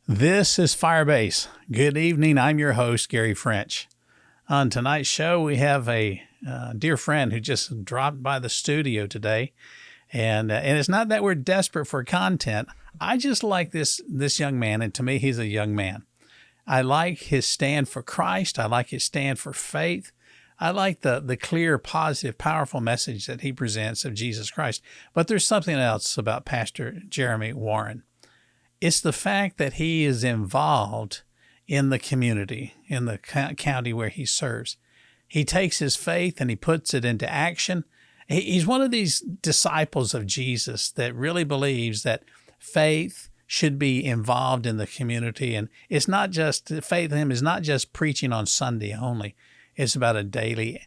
This is Firebase. Good evening. I'm your host, Gary French. On tonight's show, we have a dear friend who just dropped by the studio today. And it's not that we're desperate for content. I just like this young man, and to me, he's a young man. I like his stand for Christ. I like his stand for faith. I like the clear, positive, powerful message that he presents of Jesus Christ. But there's something else about Pastor Jeremy Warren. It's the fact that he is involved in the community, in the county where he serves. He takes his faith and he puts it into action. He's one of these disciples of Jesus that really believes that faith should be involved in the community. And it's not just, faith in him is not just preaching on Sunday only. It's about a daily,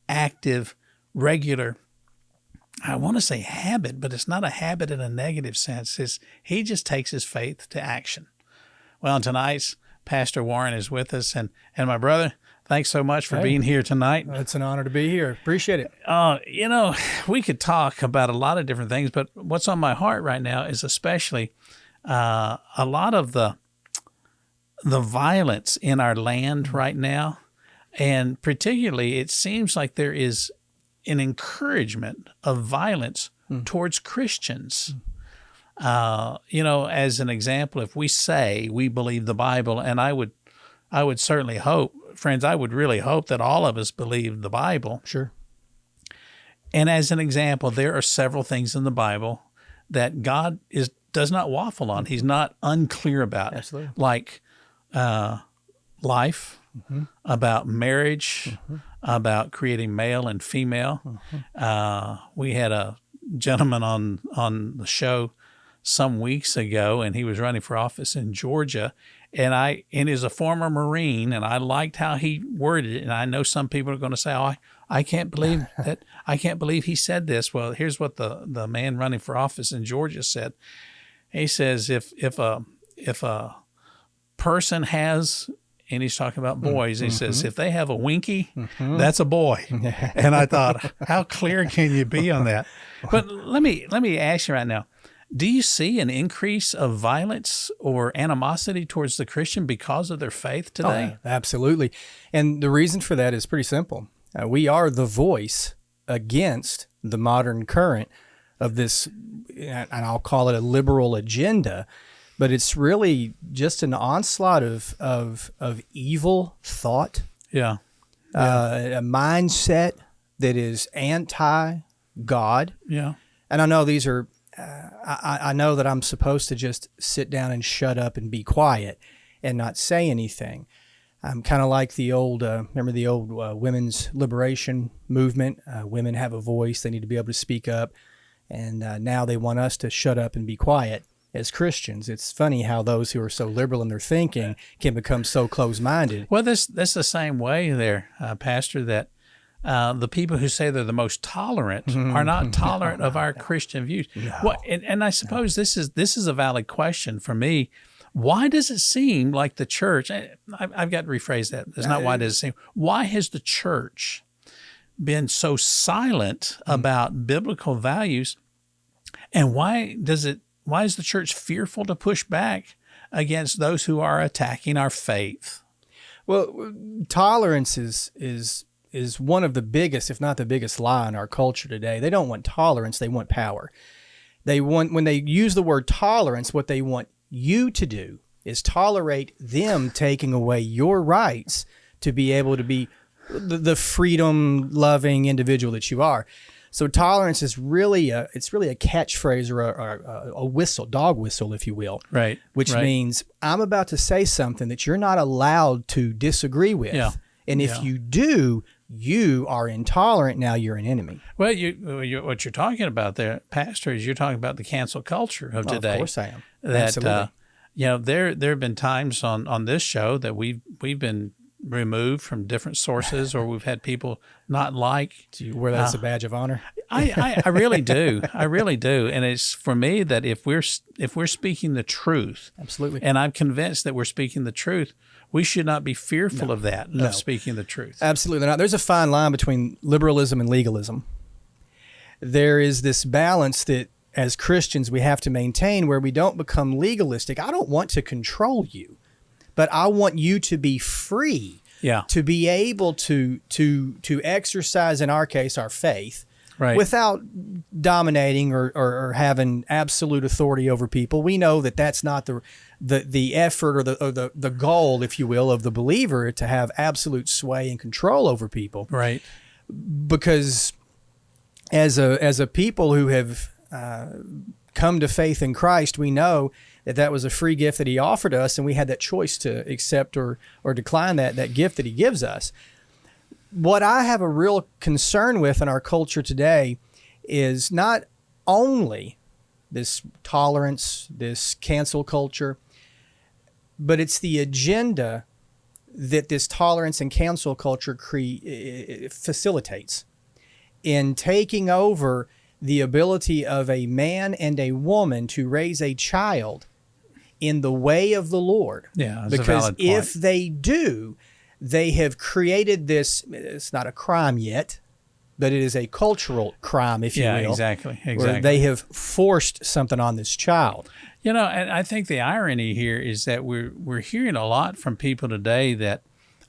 active, regular, I want to say habit, but it's not a habit in a negative sense. He just takes his faith to action. Well, tonight's Pastor Warren is with us. And my brother, thanks so much for being here tonight. It's an honor to be here. Appreciate it. We could talk about a lot of different things, but what's on my heart right now is especially a lot of the violence in our land right now. And particularly, it seems like there is an encouragement of violence towards Christians. As an example, if we say we believe the Bible, and I would certainly hope, friends, I would really hope that all of us believe the Bible. Sure. And as an example, there are several things in the Bible that God does not waffle on. He's not unclear about. Absolutely. Like life, about marriage, about creating male and female. We had a gentleman on the show some weeks ago, and he was running for office in Georgia. And he's a former Marine, and I liked how he worded it. And I know some people are going to say, "Oh, I can't believe that. I can't believe he said this." Well, here's what the man running for office in Georgia said. He says, if a person has, and he's talking about boys, he says, if they have a winky, that's a boy. And I thought, how clear can you be on that? But let me ask you right now, do you see an increase of violence or animosity towards the Christian because of their faith today? Oh, absolutely. And the reason for that is pretty simple. We are the voice against the modern current of this, and I'll call it a liberal agenda, but it's really just an onslaught of evil thought. Yeah. A mindset that is anti-God. Yeah. And I know these are, I know that I'm supposed to just sit down and shut up and be quiet and not say anything. I'm kind of like the old, remember the old women's liberation movement? Women have a voice. They need to be able to speak up. And now they want us to shut up and be quiet. As Christians, it's funny how those who are so liberal in their thinking can become so close-minded. Well, that's the same way there, Pastor, that the people who say they're the most tolerant are not tolerant of our Christian views. No. Well, and I suppose this is a valid question for me. Why does it seem like the church, I've got to rephrase that. It's not why does it seem, why has the church been so silent about biblical values, and why is the church fearful to push back against those who are attacking our faith? Well, tolerance is one of the biggest, if not the biggest lie in our culture today. They don't want tolerance, they want power. When they use the word tolerance, what they want you to do is tolerate them taking away your rights to be able to be the freedom-loving individual that you are. So tolerance is really a catchphrase or a whistle, dog whistle, if you will. Right. Which means I'm about to say something that you're not allowed to disagree with. Yeah. And if you do, you are intolerant. Now you're an enemy. Well, what you're talking about there, Pastor, is you're talking about the cancel culture of today. Of course I am. That, absolutely. There have been times on this show that we've been removed from different sources, or we've had people not like. Do you wear that as a badge of honor? I really do. I really do. And it's for me that if we're speaking the truth, absolutely, and I'm convinced that we're speaking the truth, we should not be fearful of that, of speaking the truth. Absolutely not. There's a fine line between liberalism and legalism. There is this balance that as Christians we have to maintain, where we don't become legalistic. I don't want to control you, but I want you to be free. Yeah. To be able to exercise, in our case, our faith, right, without dominating or having absolute authority over people. We know that that's not the effort or the goal, if you will, of the believer, to have absolute sway and control over people. Right. Because as a people who have come to faith in Christ, we know that was a free gift that he offered us, and we had that choice to accept or decline that gift that he gives us. What I have a real concern with in our culture today is not only this tolerance, this cancel culture, but it's the agenda that this tolerance and cancel culture facilitates in taking over the ability of a man and a woman to raise a child in the way of the Lord. Yeah, that's because a valid point. if they do, they have created this. It's not a crime yet, but it is a cultural crime, if you will. Yeah, exactly. Where they have forced something on this child. You know, and I think the irony here is that we're hearing a lot from people today that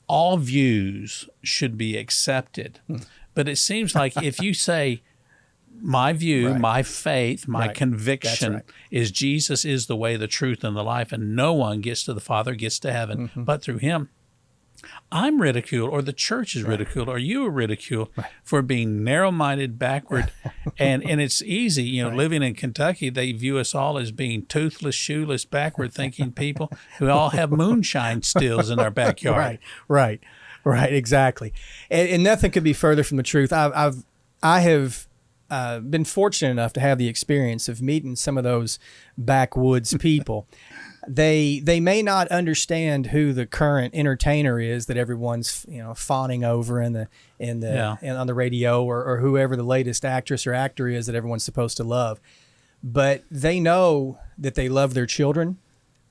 all views should be accepted. But it seems like if you say, my view, Right. my faith, my Right. conviction That's right. is Jesus is the way, the truth, and the life, and no one gets to the Father, gets to heaven, but through him. I'm ridiculed, or the church is ridiculed, or you are ridiculed for being narrow-minded, backward, and it's easy. You know, living in Kentucky, they view us all as being toothless, shoeless, backward-thinking people who all have moonshine stills in our backyard. Right, exactly. And nothing could be further from the truth. I have been fortunate enough to have the experience of meeting some of those backwoods people. They may not understand who the current entertainer is that everyone's fawning over on the radio, or whoever the latest actress or actor is that everyone's supposed to love, but they know that they love their children,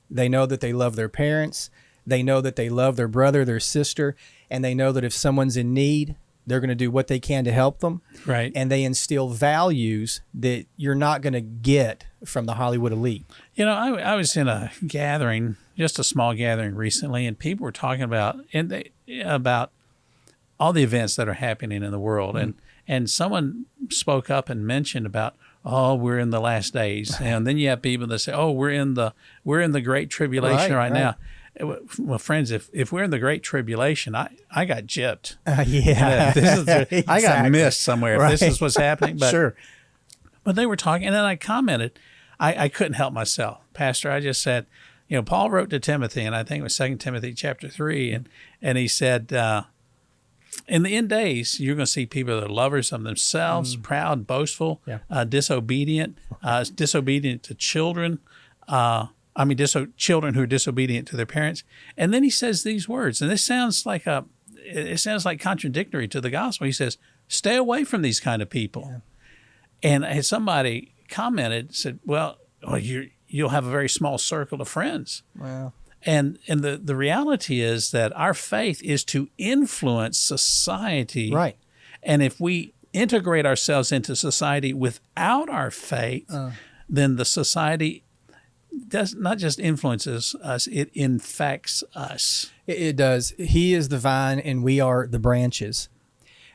they know that they love their parents, they know that they love their brother, their sister, and they know that if someone's in need, they're going to do what they can to help them. Right. And they instill values that you're not going to get from the Hollywood elite. You know, I was in a gathering, just a small gathering recently, and people were talking about all the events that are happening in the world. And someone spoke up and mentioned about, we're in the last days. And then you have people that say, we're in the Great Tribulation right now. Well, friends, if we're in the Great Tribulation, I got gypped. I got missed somewhere if this is what's happening. But, Sure. But they were talking, and then I commented. I couldn't help myself. Pastor, I just said, Paul wrote to Timothy, and I think it was 2 Timothy chapter 3, and he said, in the end days, you're going to see people that are lovers of themselves, proud, boastful, disobedient to children, children who are disobedient to their parents. And then he says these words, and this sounds like contradictory to the gospel. He says, stay away from these kind of people. Yeah. And somebody commented, said, well, you'll have a very small circle of friends. Wow. And the reality is that our faith is to influence society. Right. And if we integrate ourselves into society without our faith, then the society does not just influences us, it infects us. It does. He is the vine and we are the branches.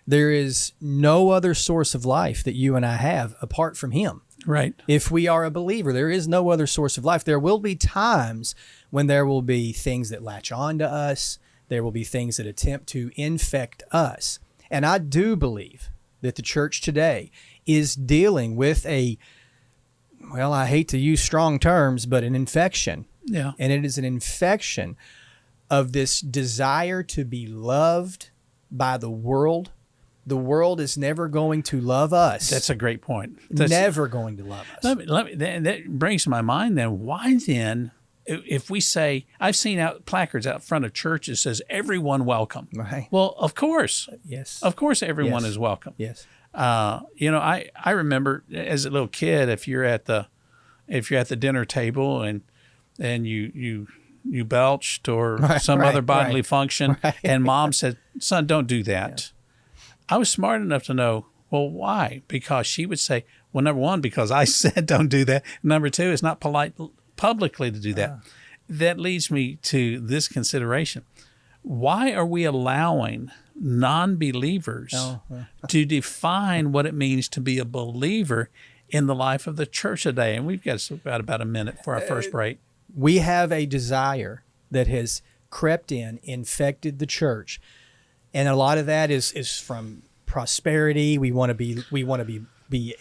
There is no other source of life that you and I have apart from him. Right. If we are a believer, there is no other source of life. There will be times when there will be things that latch on to us. There will be things that attempt to infect us. And I do believe that the church today is dealing with I hate to use strong terms, but an infection. Yeah. And it is an infection of this desire to be loved by the world. The world is never going to love us. That's a great point. Never going to love us. That brings to my mind then, why then, if we say, I've seen placards out front of churches says, everyone welcome. Right. Well, of course. Yes. Of course everyone is welcome. Yes. I remember as a little kid, if you're at the dinner table and you belched or some other bodily function, and mom said, son, don't do that. Yeah. I was smart enough to know, well, why? Because she would say, Well, number one, because I said don't do that. Number two, it's not polite publicly to do that. That leads me to this consideration. Why are we allowing non-believers to define what it means to be a believer in the life of the church today? And we've got about a minute for our first break. We have a desire that has crept in, infected the church. And a lot of that is from prosperity. We want to be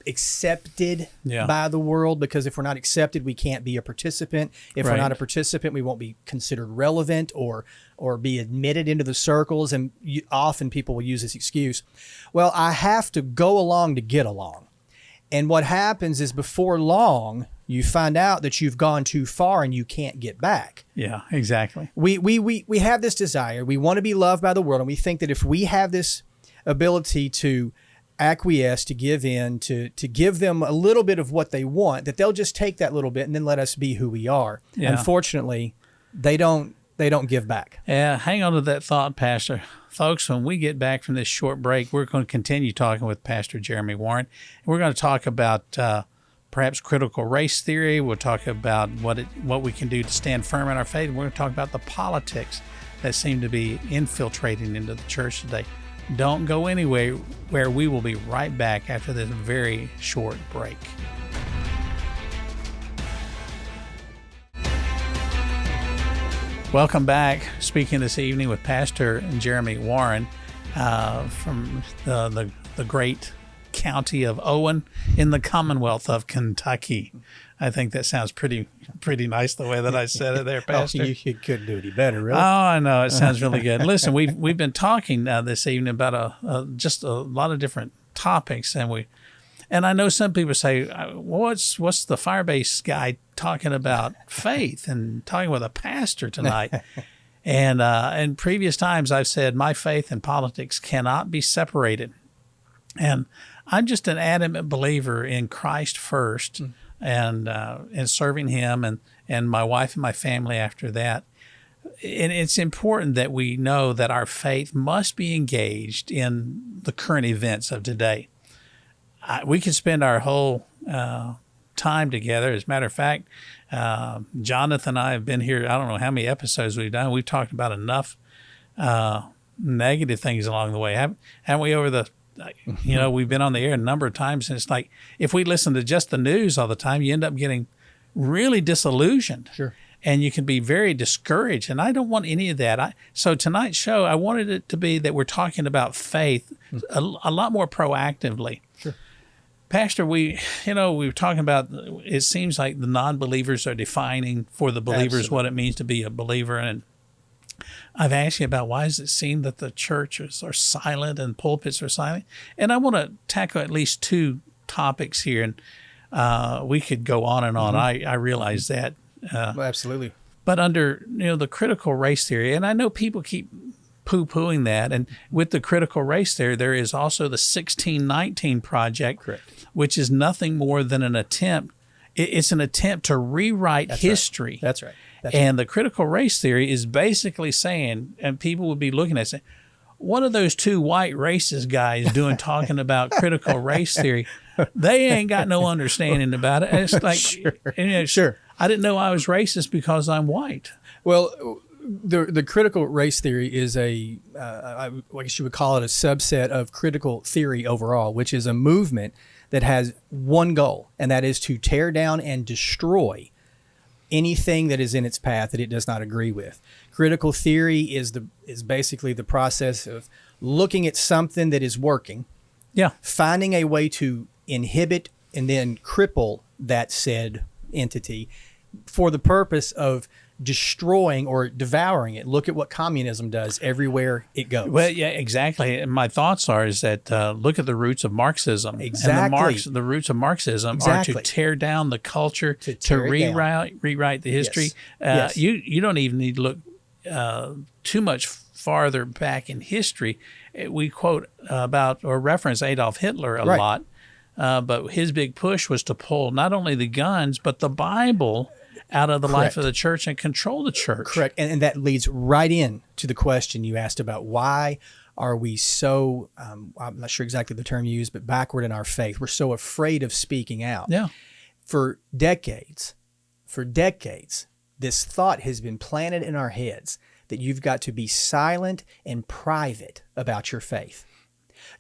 accepted by the world, because if we're not accepted, we can't be a participant. If we're not a participant, we won't be considered relevant or be admitted into the circles. And often people will use this excuse, well, I have to go along to get along. And what happens is before long, you find out that you've gone too far and you can't get back. Yeah, exactly. We have this desire. We want to be loved by the world. And we think that if we have this ability to acquiesce, to give in, to give them a little bit of what they want, that they'll just take that little bit and then let us be who we are. Yeah. Unfortunately, they don't give back. Yeah, hang on to that thought, Pastor. Folks, when we get back from this short break, we're going to continue talking with Pastor Jeremy Warren. We're going to talk about perhaps critical race theory. We'll talk about what we can do to stand firm in our faith. We're going to talk about the politics that seem to be infiltrating into the church today. Don't go anywhere, where we will be right back after this very short break. Welcome back. Speaking this evening with Pastor Jeremy Warren from the great county of Owen in the Commonwealth of Kentucky. I think that sounds pretty nice the way that I said it there, Pastor. You couldn't do any better, really. Oh, I know. It sounds really good. Listen, we've been talking this evening about just a lot of different topics, and I know some people say, what's the Firebase guy talking about faith and talking with a pastor tonight? And in previous times, I've said my faith and politics cannot be separated. And I'm just an adamant believer in Christ first and serving him and my wife and my family after that. And it's important that we know that our faith must be engaged in the current events of today. We can spend our whole time together. As a matter of fact, Jonathan and I have been here, I don't know how many episodes we've done. We've talked about enough negative things along the way. Haven't we over the, we've been on the air a number of times, and it's like if we listen to just the news all the time, you end up getting really disillusioned. Sure. And you can be very discouraged. And I don't want any of that. So tonight's show, I wanted it to be that we're talking about faith a lot more proactively. Sure. Pastor, we were talking about, it seems like the non-believers are defining for the believers Absolutely. what it means to be a believer. And I've asked you about why does it seem that the churches are silent and pulpits are silent? And I want to tackle at least two topics here. And we could go on and on. I realize that. Well, absolutely. But under the critical race theory, and I know people keep poo-pooing that, and with the critical race theory, there is also the 1619 Project, Correct. which is nothing more than an attempt. It's an attempt to rewrite history. Right. That's right. The critical race theory is basically saying, and people would be looking at it saying, what are those two white racist guys doing talking about critical race theory? They ain't got no understanding about it. And it's like, Sure. I didn't know I was racist because I'm white. Well, the critical race theory is I guess you would call it a subset of critical theory overall, which is a movement that has one goal, and that is to tear down and destroy anything that is in its path that it does not agree with. Critical theory is basically the process of looking at something that is working, finding a way to inhibit and then cripple that said entity for the purpose of destroying or devouring it. Look at what communism does everywhere it goes. Well, yeah, exactly. And my thoughts is that look at the roots of Marxism. Exactly. And the roots of Marxism are to tear down the culture, to rewrite the history. Yes. You don't even need to look too much farther back in history. We quote about or reference Adolf Hitler a lot, but his big push was to pull not only the guns, but the Bible out of the life of the church and control the church. Correct. And that leads right in to the question you asked about why are we so, I'm not sure exactly the term you used, but backward in our faith. We're so afraid of speaking out. Yeah. For decades, this thought has been planted in our heads that you've got to be silent and private about your faith.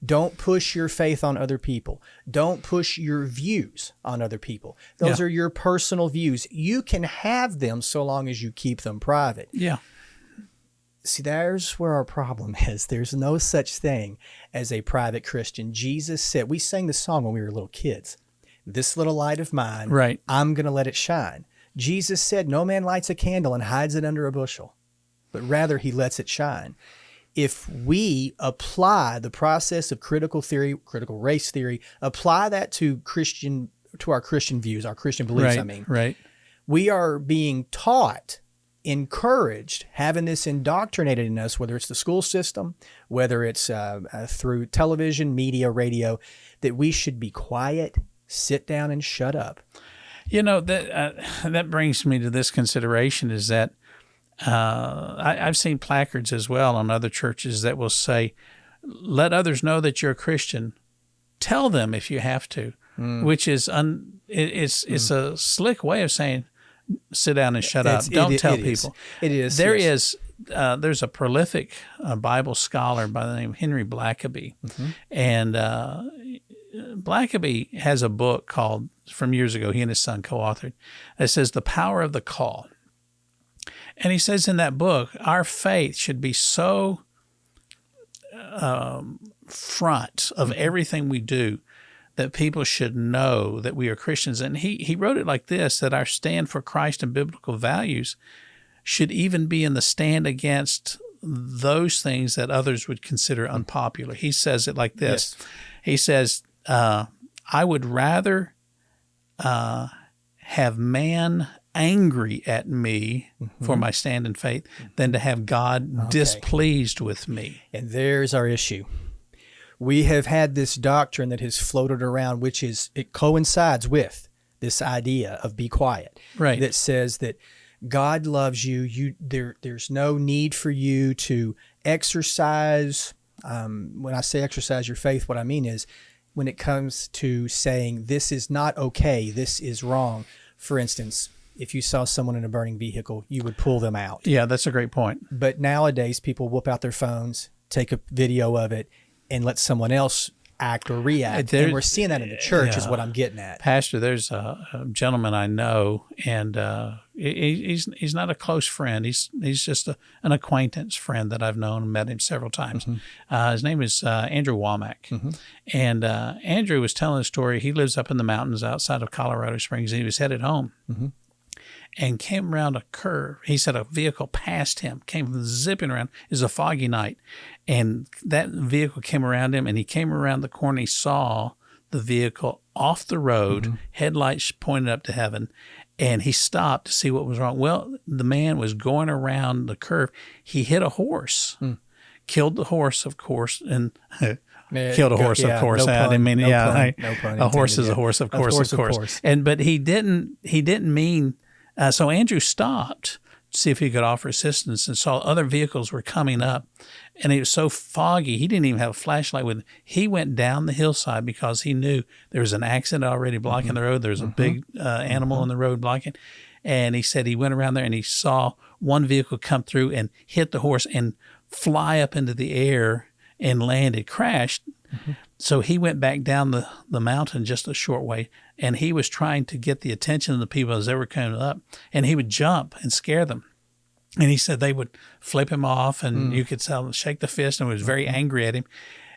Don't push your faith on other people. Don't push your views on other people. Those are your personal views. You can have them so long as you keep them private. Yeah. See, there's where our problem is. There's no such thing as a private Christian. Jesus said, we sang the song when we were little kids, this little light of mine, Right. I'm going to let it shine. Jesus said, no man lights a candle and hides it under a bushel, but rather he lets it shine. If we apply the process of critical theory, critical race theory, apply that to our Christian views, our Christian beliefs, Right. we are being taught, encouraged, having this indoctrinated in us, whether it's the school system, whether it's through television, media, radio, that we should be quiet, sit down, and shut up. You know, that brings me to this consideration is that I've seen placards as well on other churches that will say, let others know that you're a Christian. Tell them if you have to, which is it's a slick way of saying, sit down and shut up. Don't tell people. It is. There's a prolific Bible scholar by the name of Henry Blackaby, and Blackaby has a book called, from years ago, he and his son co-authored, that says The Power of the Call. And he says in that book, our faith should be so front of everything we do that people should know that we are Christians. And he wrote it like this, that our stand for Christ and biblical values should even be in the stand against those things that others would consider unpopular. He says it like this. Yes. He says, I would rather have man angry at me for my stand in faith than to have God displeased with me. And there's our issue. We have had this doctrine that has floated around, it coincides with this idea of be quiet. Right. That says that God loves you. There's no need for you to exercise. When I say exercise your faith, what I mean is when it comes to saying this is not okay, this is wrong. For instance, if you saw someone in a burning vehicle, you would pull them out. Yeah, that's a great point. But nowadays, people whip out their phones, take a video of it, and let someone else act or react. And we're seeing that in the church is what I'm getting at. Pastor, there's a gentleman I know, and he's not a close friend. He's just an acquaintance friend that I've known and met him several times. His name is Andrew Womack. And Andrew was telling a story. He lives up in the mountains outside of Colorado Springs, and he was headed home. And came around a curve. He said a vehicle passed him, came zipping around. It was a foggy night. And that vehicle came around him, and he came around the corner. He saw the vehicle off the road, headlights pointed up to heaven, and he stopped to see what was wrong. Well, the man was going around the curve. He hit a horse, killed the horse, of course, and killed a horse, of course. No pun, I mean, no pun a horse is a horse, of course. But he didn't mean. So Andrew stopped to see if he could offer assistance and saw other vehicles were coming up. And it was so foggy, he didn't even have a flashlight with him. He went down the hillside because he knew there was an accident already blocking the road. There was a big animal in the road blocking. And he said he went around there and he saw one vehicle come through and hit the horse and fly up into the air and landed, crashed. So he went back down the mountain just a short way, and he was trying to get the attention of the people as they were coming up, and he would jump and scare them. And he said they would flip him off, and you could tell them shake the fist, and was very angry at him.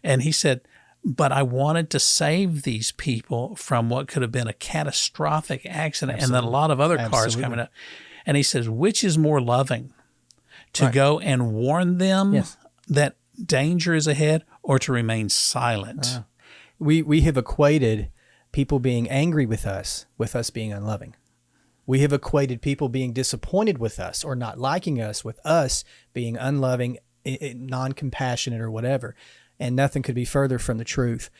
And he said, but I wanted to save these people from what could have been a catastrophic accident, and then a lot of other cars coming up. And he says, which is more loving, to go and warn them that danger is ahead, or to remain silent? We have equated people being angry with us being unloving. We have equated people being disappointed with us or not liking us with us being unloving, non-compassionate, or whatever. And nothing could be further from the truth.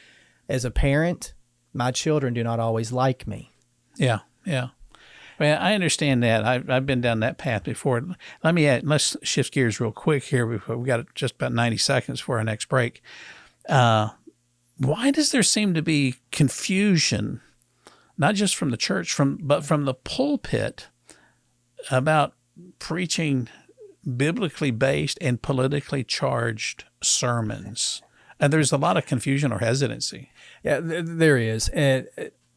As a parent, my children do not always like me. Yeah. Well, I understand that. I've been down that path before. Let's shift gears real quick here. We got just about 90 seconds for our next break. Why does there seem to be confusion, not just from the church, but from the pulpit, about preaching biblically based and politically charged sermons? And there's a lot of confusion or hesitancy. Yeah, there is. And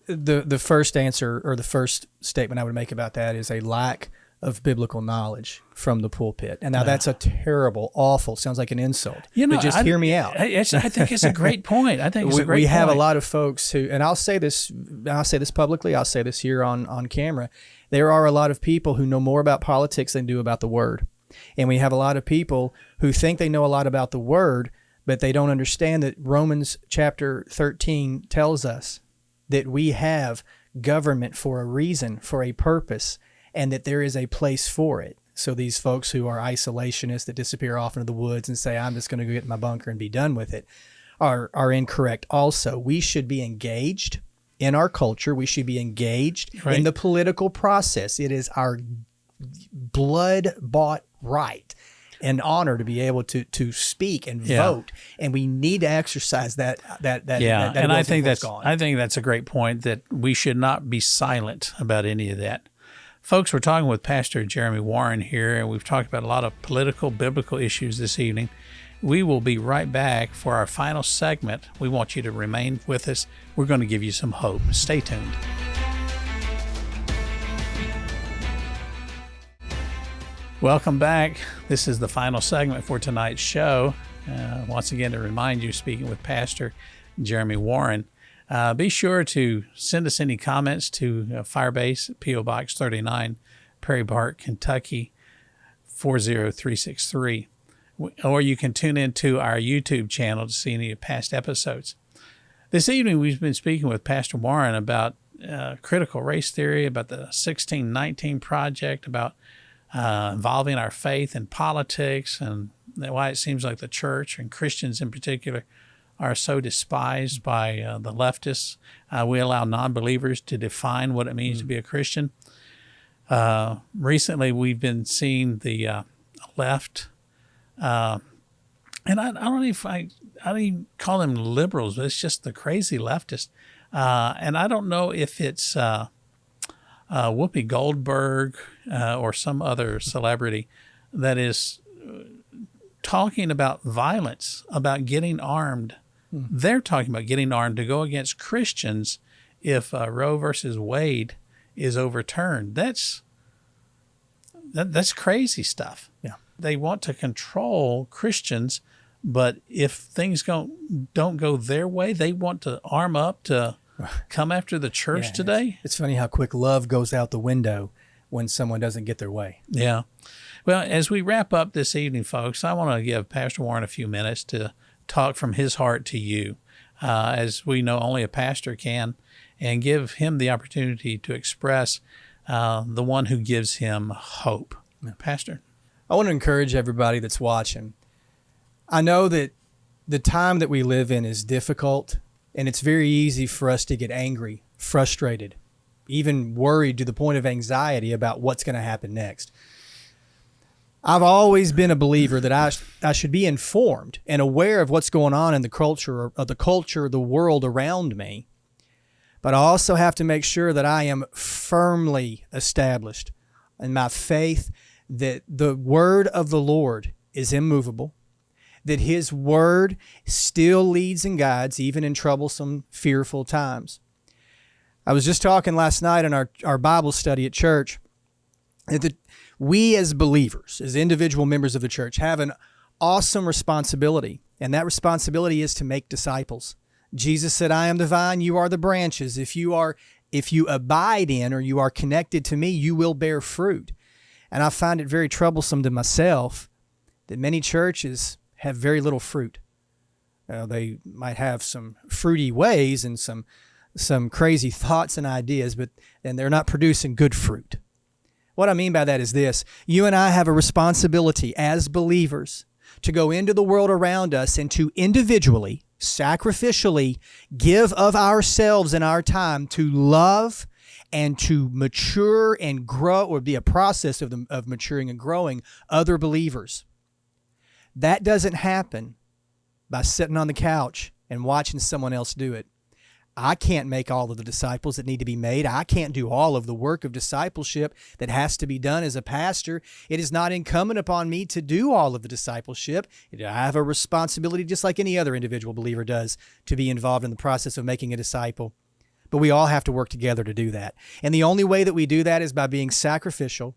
the first answer or the first statement I would make about that is a lack of biblical knowledge from the pulpit. And now that's a terrible, awful, sounds like an insult. But just hear me out. I think it's a great point. I think it's a great point. We have a lot of folks who, and I'll say this publicly, I'll say this here on camera, there are a lot of people who know more about politics than do about the Word. And we have a lot of people who think they know a lot about the Word, but they don't understand that Romans chapter 13 tells us that we have government for a reason, for a purpose, and that there is a place for it. So these folks who are isolationists that disappear off into the woods and say, I'm just going to go get in my bunker and be done with it, are incorrect also. We should be engaged in our culture. We should be engaged in the political process. It is our blood-bought right and honor to be able to speak and vote, and we need to exercise that. And I think that's a great point, that we should not be silent about any of that. Folks, we're talking with Pastor Jeremy Warren here, and we've talked about a lot of political, biblical issues this evening. We will be right back for our final segment. We want you to remain with us. We're going to give you some hope. Stay tuned. Welcome back. This is the final segment for tonight's show. Once again, to remind you, speaking with Pastor Jeremy Warren. Be sure to send us any comments to Firebase, P.O. Box 39, Prairie Park, Kentucky, 40363. Or you can tune into our YouTube channel to see any past episodes. This evening, we've been speaking with Pastor Warren about critical race theory, about the 1619 Project, about involving our faith in politics, and why it seems like the church and Christians in particular are so despised by the leftists. We allow non-believers to define what it means to be a Christian. Recently, we've been seeing the left, and I don't even call them liberals, but it's just the crazy leftists. And I don't know if it's Whoopi Goldberg or some other celebrity that is talking about violence, about getting armed. They're talking about getting armed to go against Christians if Roe versus Wade is overturned. That's crazy stuff. Yeah, they want to control Christians, but if things don't go their way, they want to arm up to come after the church today. It's funny how quick love goes out the window when someone doesn't get their way. Yeah. Well, as we wrap up this evening, folks, I want to give Pastor Warren a few minutes to talk from his heart to you, as we know only a pastor can, and give him the opportunity to express the one who gives him hope. Pastor? I want to encourage everybody that's watching. I know that the time that we live in is difficult, and it's very easy for us to get angry, frustrated, even worried to the point of anxiety about what's going to happen next. I've always been a believer that I should be informed and aware of what's going on in the culture, the world around me. But I also have to make sure that I am firmly established in my faith that the word of the Lord is immovable, that his word still leads and guides even in troublesome, fearful times. I was just talking last night in our Bible study at church that we as believers, as individual members of the church, have an awesome responsibility, and that responsibility is to make disciples. Jesus said, I am the vine, you are the branches. If you abide in or you are connected to me, you will bear fruit. And I find it very troublesome to myself that many churches have very little fruit. They might have some fruity ways and some crazy thoughts and ideas, but then they're not producing good fruit. What I mean by that is this: you and I have a responsibility as believers to go into the world around us and to individually, sacrificially give of ourselves and our time to love and to mature and grow, or be a process of maturing and growing other believers. That doesn't happen by sitting on the couch and watching someone else do it. I can't make all of the disciples that need to be made. I can't do all of the work of discipleship that has to be done as a pastor. It is not incumbent upon me to do all of the discipleship. I have a responsibility, just like any other individual believer does, to be involved in the process of making a disciple. But we all have to work together to do that. And the only way that we do that is by being sacrificial,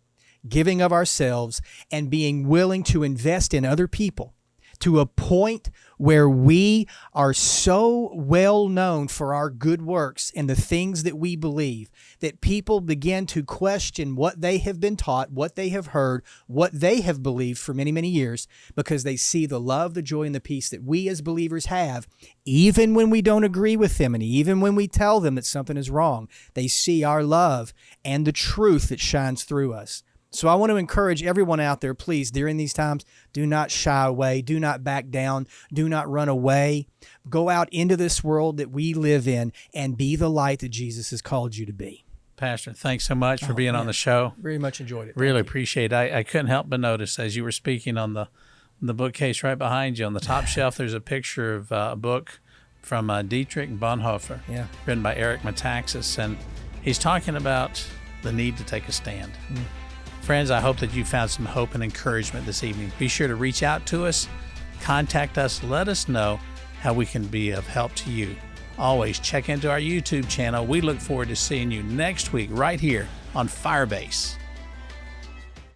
giving of ourselves, and being willing to invest in other people to a point where we are so well known for our good works and the things that we believe that people begin to question what they have been taught, what they have heard, what they have believed for many, many years, because they see the love, the joy, and the peace that we as believers have, even when we don't agree with them and even when we tell them that something is wrong. They see our love and the truth that shines through us. So I want to encourage everyone out there, please, during these times, do not shy away, do not back down, do not run away. Go out into this world that we live in and be the light that Jesus has called you to be. Pastor, thanks so much for being on the show. Very much enjoyed it. Really appreciate it. I couldn't help but notice as you were speaking on the bookcase right behind you, on the top shelf, there's a picture of a book from Dietrich Bonhoeffer, written by Eric Metaxas, and he's talking about the need to take a stand. Friends, I hope that you found some hope and encouragement this evening. Be sure to reach out to us, contact us, let us know how we can be of help to you. Always check into our YouTube channel. We look forward to seeing you next week right here on Firebase.